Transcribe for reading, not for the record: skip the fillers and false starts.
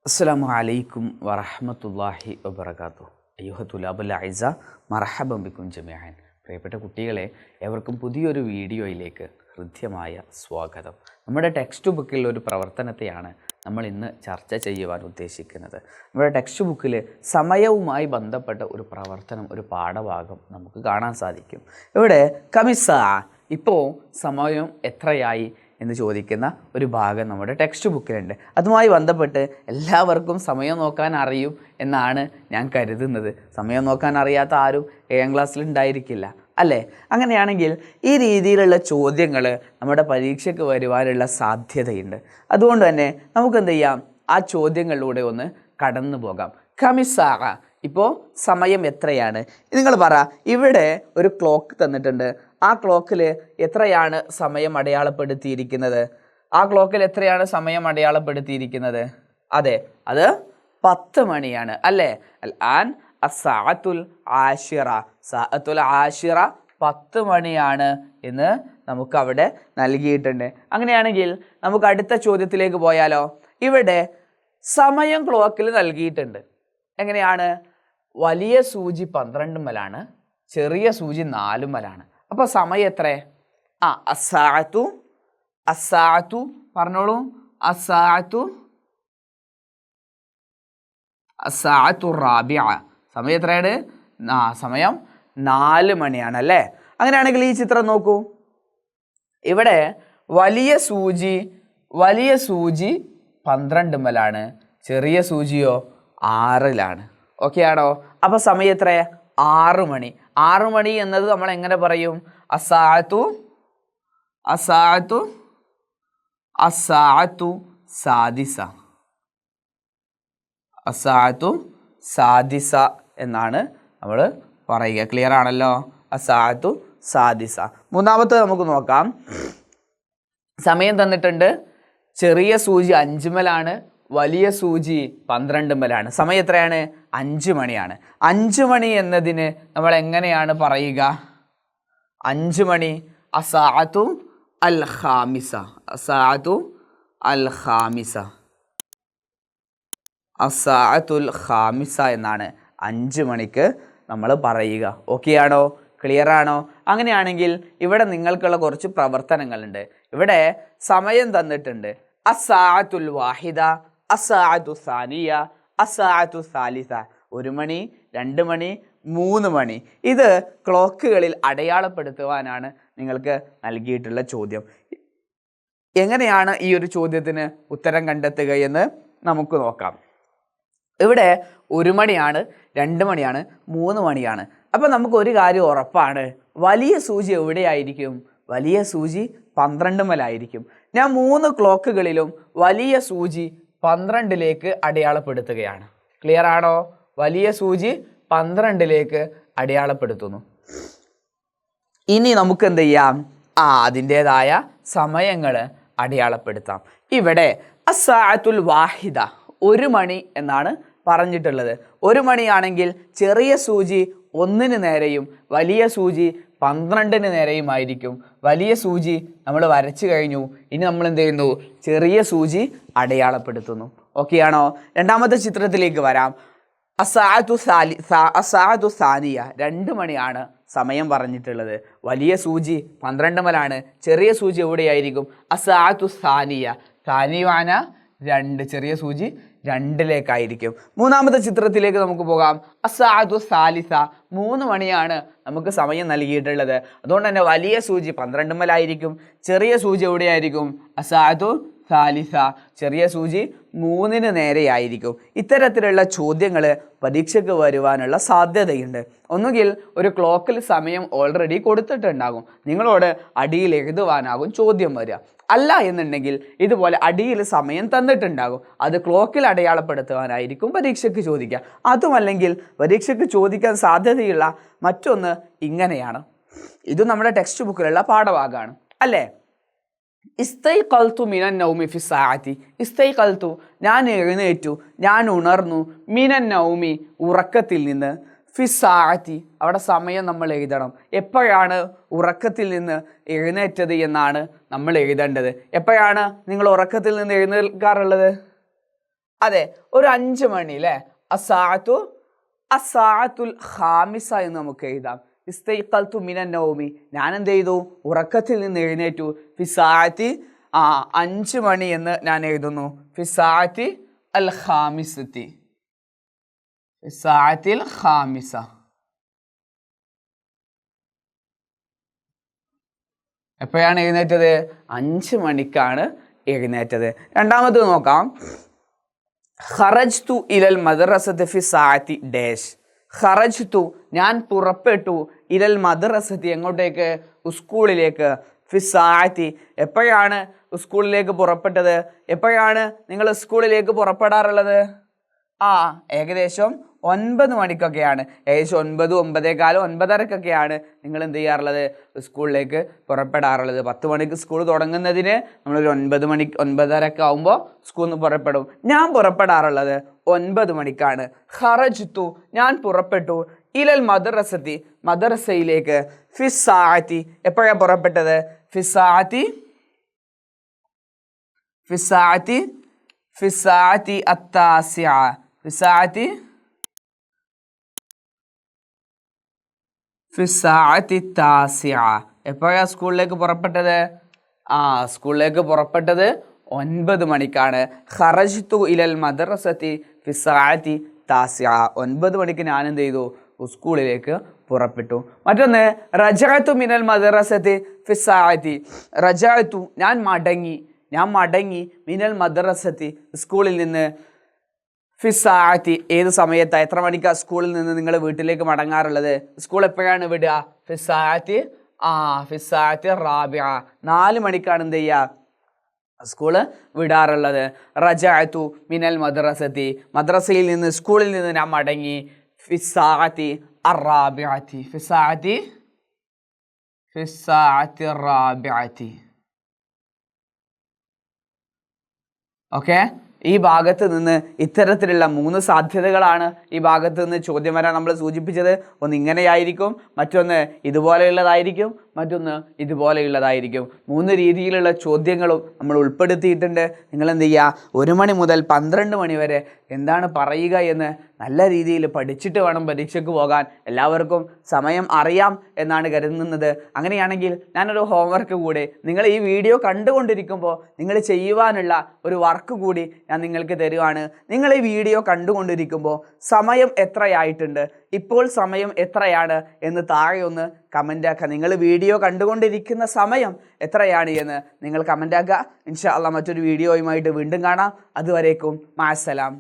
അസ്സലാമു അലൈക്കും വറഹ്മത്തുള്ളാഹി വബറകാതുഹു. അയ്യുഹ തുലാബുൽ അഇസ മർഹബൻ ബിക്കും ജമീഅൻ. പ്രിയപ്പെട്ട കുട്ടികളെ, ഏവർക്കും പുതിയൊരു വീഡിയോയിലേക്ക് ഹൃദ്യമായ സ്വാഗതം. നമ്മുടെ ടെക്സ്റ്റ് ബുക്കിൽ ഒരു പ്രവർത്തനത്തെയാണ് നമ്മൾ ഇന്ന് ചർച്ച ചെയ്യുവാൻ ഉദ്ദേശിക്കുന്നത്. നമ്മുടെ ടെക്സ്റ്റ് ബുക്കിൽ സമയവുമായി ബന്ധപ്പെട്ട ഒരു പ്രവർത്തനം, ഒരു പാഠഭാഗം നമുക്ക് കാണാൻ സാധിക്കും. ഇവിടെ കമിസ, ഇപ്പോൾ സമയം എത്രയായി എന്ന് ചോദിക്കുന്ന ഒരു ഭാഗം നമ്മുടെ ടെക്സ്റ്റ് ബുക്കിലുണ്ട്. അതുമായി ബന്ധപ്പെട്ട് എല്ലാവർക്കും സമയം നോക്കാൻ അറിയും എന്നാണ് ഞാൻ കരുതുന്നത്. സമയം നോക്കാൻ അറിയാത്ത ആരും 7ാം ക്ലാസ്സിൽ ഉണ്ടായിരിക്കില്ല, അല്ലേ? അങ്ങനെയാണെങ്കിൽ ഈ രീതിയിലുള്ള ചോദ്യങ്ങൾ നമ്മുടെ പരീക്ഷയ്ക്ക് വരുവാനുള്ള സാധ്യതയുണ്ട്. അതുകൊണ്ട് തന്നെ നമുക്കെന്ത് ചെയ്യാം, ആ ചോദ്യങ്ങളിലൂടെ ഒന്ന് കടന്നു പോകാം. കമിസാറ, ഇപ്പോൾ സമയം എത്രയാണ്? നിങ്ങൾ പറ. ഇവിടെ ഒരു ക്ലോക്ക് തന്നിട്ടുണ്ട്. ആ ക്ലോക്കിൽ എത്രയാണ് സമയം അടയാളപ്പെടുത്തിയിരിക്കുന്നത്? ആ ക്ലോക്കിൽ എത്രയാണ് സമയം അടയാളപ്പെടുത്തിയിരിക്കുന്നത്? അതെ, അത് 10 മണിയാണ്, അല്ലേ? അൽ ആൻ അസ്സാഅത്തുൽ ആശിറ, സാഅത്തുൽ ആശിറ 10 മണിയാണ് എന്ന് നമുക്ക് അവിടെ നൽകിയിട്ടുണ്ട്. അങ്ങനെയാണെങ്കിൽ നമുക്ക് അടുത്ത ചോദ്യത്തിലേക്ക് പോയാലോ? ഇവിടെ സമയം ക്ലോക്കിൽ നൽകിയിട്ടുണ്ട്. എങ്ങനെയാണ്? വലിയ സൂചി 12 മലാണ്, ചെറിയ സൂചി 4 മലാണ്. അപ്പോൾ സമയം എത്ര? അസ്സാഅത്തു, അസ്സാഅത്തു പറഞ്ഞോളൂ. അസ്സാഅത്തു, അസ്സാഅത്തു റാബിഅ. സമയം എത്രയാണ്? സമയം 4 മണിയാണ്, അല്ലേ? അങ്ങനെയാണെങ്കിൽ ഈ ചിത്രം നോക്കൂ. ഇവിടെ വലിയ സൂചി 12 മലാണ്, ചെറിയ സൂചിയോ 6ലാണ്. ഓക്കെ ആണോ? അപ്പോൾ സമയം എത്ര? 6 മണി. 6 മണി എന്നത് നമ്മൾ എങ്ങനെ പറയും? അസ്സാഅത്തു, അസ്സാഅത്തു, അസ്സാഅത്തു സാദിസ, അസ്സാഅത്തു സാദിസ എന്നാണ് നമ്മൾ പറയുക. ക്ലിയർ ആണല്ലോ? അസ്സാഅത്തു സാദിസ. മൂന്നാമത്തെ നമുക്ക് നോക്കാം. സമയം തന്നിട്ടുണ്ട്. ചെറിയ സൂചി 5 മലാണ്, വലിയ സൂചി 12 മലാണ്. സമയം എത്രയാണ്? 5 മണിയാണ്. 5 മണി എന്നതിന് നമ്മൾ എങ്ങനെയാണ് പറയുക? 5 മണി അസ്സാഅത്തു അൽ ഖാമിസ, അസ്സാഅത്തു അൽ ഖാമിസ, അസ്സാഅത്തുൽ ഖാമിസ എന്നാണ് 5 മണിക്ക് നമ്മൾ പറയുക. ഓക്കെ ആണോ? ക്ലിയർ ആണോ? അങ്ങനെയാണെങ്കിൽ ഇവിടെ നിങ്ങൾക്കുള്ള കുറച്ച് പ്രവർത്തനങ്ങളുണ്ട്. ഇവിടെ സമയം തന്നിട്ടുണ്ട്. അസ്സാഅത്തുൽ വാഹിദ, അസ്സാഅത്തു സാനിയ, അസ്സാഅത്തു സാലിസ. 1 മണി, 2 മണി, 3 മണി. ഇത് ക്ലോക്കുകളിൽ അടയാളപ്പെടുത്തുവാനാണ് നിങ്ങൾക്ക് നൽകിയിട്ടുള്ള ചോദ്യം. എങ്ങനെയാണ് ഈ ഒരു ചോദ്യത്തിന് ഉത്തരം കണ്ടെത്തുക എന്ന് നമുക്ക് നോക്കാം. ഇവിടെ 1 മണിയാണ്, 2 മണിയാണ്, 3 മണിയാണ്. അപ്പോൾ നമുക്ക് ഒരു കാര്യം ഉറപ്പാണ്. വലിയ സൂചി എവിടെയായിരിക്കും? വലിയ സൂചി 12 മലായിരിക്കും. ഞാൻ 3 ക്ലോക്കുകളിലും വലിയ സൂചി 12ലേക്ക് അടയാളപ്പെടുത്തുകയാണ്. ക്ലിയർ ആണോ? വലിയ സൂചി 12ലേക്ക് അടയാളപ്പെടുത്തുന്നു. ഇനി നമുക്ക് എന്ത് ചെയ്യാം? അതിൻ്റെതായ സമയങ്ങൾ അടയാളപ്പെടുത്താം. ഇവിടെ അസ്സാഅത്തുൽ വാഹിദ 1 മണി എന്നാണ് പറഞ്ഞിട്ടുള്ളത്. 1 മണിയാണെങ്കിൽ ചെറിയ സൂചി 1ന് നേരെയും വലിയ സൂചി 12ന് നേരെയുമായിരിക്കും. വലിയ സൂചി നമ്മൾ വരച്ചു കഴിഞ്ഞു. ഇനി നമ്മൾ എന്ത് ചെയ്യുന്നു? ചെറിയ സൂചി അടയാളപ്പെടുത്തുന്നു. ഓക്കെ ആണോ? രണ്ടാമത്തെ ചിത്രത്തിലേക്ക് വരാം. അസ്സാഅത്തു സാനിയ 2 മണിയാണ് സമയം പറഞ്ഞിട്ടുള്ളത്. വലിയ സൂചി 12 മലാണ്, ചെറിയ സൂചി എവിടെയായിരിക്കും? അസ്സാഅത്തു സാനിയ, സാനിവാന 2, ചെറിയ സൂചി 2ലേക്കായിരിക്കും. മൂന്നാമത്തെ ചിത്രത്തിലേക്ക് നമുക്ക് പോകാം. അസ്സാഅത്തു സാലിസ 3 മണിയാണ് നമുക്ക് സമയം നൽകിയിട്ടുള്ളത്. അതുകൊണ്ട് തന്നെ വലിയ സൂചി 12 മലായിരിക്കും, ചെറിയ സൂചി എവിടെയായിരിക്കും? അസ്സാഅത്തു സാലിസ, ചെറിയ സൂചി 3ന് നേരെയായിരിക്കും. ഇത്തരത്തിലുള്ള ചോദ്യങ്ങൾ പരീക്ഷയ്ക്ക് വരുവാനുള്ള സാധ്യതയുണ്ട്. ഒന്നുകിൽ ഒരു ക്ലോക്കിൽ സമയം ഓൾറെഡി കൊടുത്തിട്ടുണ്ടാകും, നിങ്ങളോട് അടിയിൽ എഴുതുവാനാകും ചോദ്യം വരിക. അല്ല എന്നുണ്ടെങ്കിൽ ഇതുപോലെ അടിയിൽ സമയം തന്നിട്ടുണ്ടാകും, അത് ക്ലോക്കിൽ അടയാളപ്പെടുത്തുവാനായിരിക്കും പരീക്ഷയ്ക്ക് ചോദിക്കുക. അതുമല്ലെങ്കിൽ പരീക്ഷയ്ക്ക് ചോദിക്കാൻ സാധ്യതയുള്ള മറ്റൊന്ന് ഇങ്ങനെയാണ്. ഇത് നമ്മുടെ ടെക്സ്റ്റ് ബുക്കിലുള്ള പാഠഭാഗമാണ്, അല്ലേ? ഇസ്തൈഖൽതു മിനൻ നൗമി ഫി സാഅത്തി, ഇസ്തൈഖൽതു ഞാൻ എഴുന്നേറ്റു, ഞാൻ ഉണർന്നു, മിനൻ നൗമി ഉറക്കത്തിൽ നിന്ന്, ഫി സാഅത്തി അവിടെ സമയം നമ്മൾ എഴുതണം. എപ്പോഴാണ് ഉറക്കത്തിൽ നിന്ന് എഴുന്നേറ്റത് എന്നാണ് നമ്മൾ എഴുതേണ്ടത്. എപ്പോഴാണ് നിങ്ങൾ ഉറക്കത്തിൽ നിന്ന് എഴുന്നേൽക്കാറുള്ളത്? അതെ, ഒരു 5 മണി അല്ലേ. അസാഅത്തുൽ ഖാമിസ എന്ന് നമുക്ക് എഴുതാം. ഇസ്തൈഖൽതു മിനൻ നൗമി, ഞാൻ എന്ത് ചെയ്തു, ഉറക്കത്തിൽ നിന്ന് എഴുന്നേറ്റു. ഫിസാഅത്തി 5 മണി എന്ന് ഞാൻ എഴുതുന്നു. ഫിസാഅത്തി അൽ ഖാമിസത്തി, ഫിസാഅത്തിൽ ഖാമിസ. എപ്പോഴാണ് എഴുന്നേറ്റത്? 5 മണിക്കാണ് എഴുന്നേറ്റത്. രണ്ടാമത് നോക്കാം. ഖറജ്തു ഇലൽ മദ്റസത്തി ഫി സാഅത്തി ഡാഷ്. ഖറജ്തു ഞാൻ പുറപ്പെട്ടു, ഇലൽ മദ്റസത്തി എങ്ങോട്ടേക്ക്? സ്കൂളിലേക്ക്. ഫി സാഅത്തി എപ്പോഴാണ് സ്കൂളിലേക്ക് പുറപ്പെട്ടത്? എപ്പോഴാണ് നിങ്ങൾ സ്കൂളിലേക്ക് പുറപ്പെടാറുള്ളത്? ഏകദേശം 9 മണിക്കൊക്കെയാണ്. ഏകദേശം 9, 9:15, 9:30 നിങ്ങൾ എന്ത് ചെയ്യാറുള്ളത്? സ്കൂളിലേക്ക് പുറപ്പെടാറുള്ളത്. 10 മണിക്ക് സ്കൂൾ തുടങ്ങുന്നതിന് നമ്മളൊരു 9 മണി 9:30 ആകുമ്പോൾ സ്കൂളിൽ നിന്ന് പുറപ്പെടും. ഞാൻ പുറപ്പെടാറുള്ളത് 9 മണിക്കാണ്. ഖറജ്തു ഞാൻ പുറപ്പെട്ടു, ഇലൽ മദ്റസത്തി മദ്റസയിലേക്ക്. ഫിസാഅത്തി എപ്പോഴാണ് പുറപ്പെട്ടത്? ഫിസാഅത്തി അത്താസിഅ, ഫിസാഅത്തി താസിഅ. എപ്പോഴാണ് സ്കൂളിലേക്ക് പുറപ്പെട്ടത്? സ്കൂളിലേക്ക് പുറപ്പെട്ടത് 9 മണിക്കാണ്. ഖറജ്തു ഇലൽ മദ്റസത്തി ഫിസാഅത്തി താസിഅ, 9 മണിക്ക് ഞാൻ എന്ത് ചെയ്തു? സ്കൂളിലേക്ക് പുറപ്പെട്ടു. മറ്റൊന്ന് റജഅതു മിനൽ മദ്റസത്തി ഫിസാഅത്തി. റജഅതു ഞാൻ മടങ്ങി മിനൽ മദ്റസത്തി സ്കൂളിൽ നിന്ന്. ഫിസാഅത്തി ഏത് സമയത്താണ്? എത്ര മണിക്കാണ് സ്കൂളിൽ നിന്ന് നിങ്ങൾ വീട്ടിലേക്ക് മടങ്ങാറുള്ളത്? സ്കൂൾ എപ്പോഴാണ് വിടുക? ഫിസാഅത്തി റാബിഅ 4 മണിക്കാണ് എന്ത് ചെയ്യുക? സ്കൂള് വിടാറുള്ളത്. റജഅതു മിനൽ മദ്റസത്തി മദ്രസയിൽ നിന്ന് സ്കൂളിൽ നിന്ന് ഞാൻ മടങ്ങി. ഫിസാഅത്തി അറാബിഅത്തി, ഫിസാഅത്തി റാബിഅത്തി. ഓക്കെ, ഈ ഭാഗത്ത് നിന്ന് ഇത്തരത്തിലുള്ള 3 സാധ്യതകളാണ് ഈ ഭാഗത്ത് നിന്ന് ചോദ്യം വരാൻ നമ്മൾ സൂചിപ്പിച്ചത്. ഒന്ന് ഇങ്ങനെയായിരിക്കും, മറ്റൊന്ന് ഇതുപോലെയുള്ളതായിരിക്കും, മറ്റൊന്ന് ഇതുപോലെയുള്ളതായിരിക്കും. 3 രീതിയിലുള്ള ചോദ്യങ്ങളും നമ്മൾ ഉൾപ്പെടുത്തിയിട്ടുണ്ട്. നിങ്ങൾ എന്ത് ചെയ്യുക? 1 മണി മുതൽ 12 മണി വരെ എന്താണ് പറയുക എന്ന് നല്ല രീതിയിൽ പഠിച്ചിട്ട് വേണം പരീക്ഷയ്ക്ക് പോകാൻ. എല്ലാവർക്കും സമയം അറിയാം എന്നാണ് കരുതുന്നത്. അങ്ങനെയാണെങ്കിൽ ഞാനൊരു ഹോംവർക്ക് കൂടി നിങ്ങൾ ഈ വീഡിയോ കണ്ടുകൊണ്ടിരിക്കുമ്പോൾ നിങ്ങൾ ചെയ്യുവാനുള്ള ഒരു വർക്ക് കൂടി ഞാൻ നിങ്ങൾക്ക് തരുവാണ്. നിങ്ങൾ ഈ വീഡിയോ കണ്ടുകൊണ്ടിരിക്കുമ്പോൾ സമയം എത്രയായിട്ടുണ്ട്, ഇപ്പോൾ സമയം എത്രയാണ് എന്ന് താഴെ ഒന്ന് കമൻ്റ് ആക്കുക. നിങ്ങൾ വീഡിയോ കണ്ടുകൊണ്ടിരിക്കുന്ന സമയം എത്രയാണ് എന്ന് നിങ്ങൾ കമൻ്റ് ആക്കുക. ഇൻഷാ അല്ലാഹ് മറ്റൊരു വീഡിയോയുമായിട്ട് വീണ്ടും കാണാം. അതുവരേക്കും മഅസ്സലാം.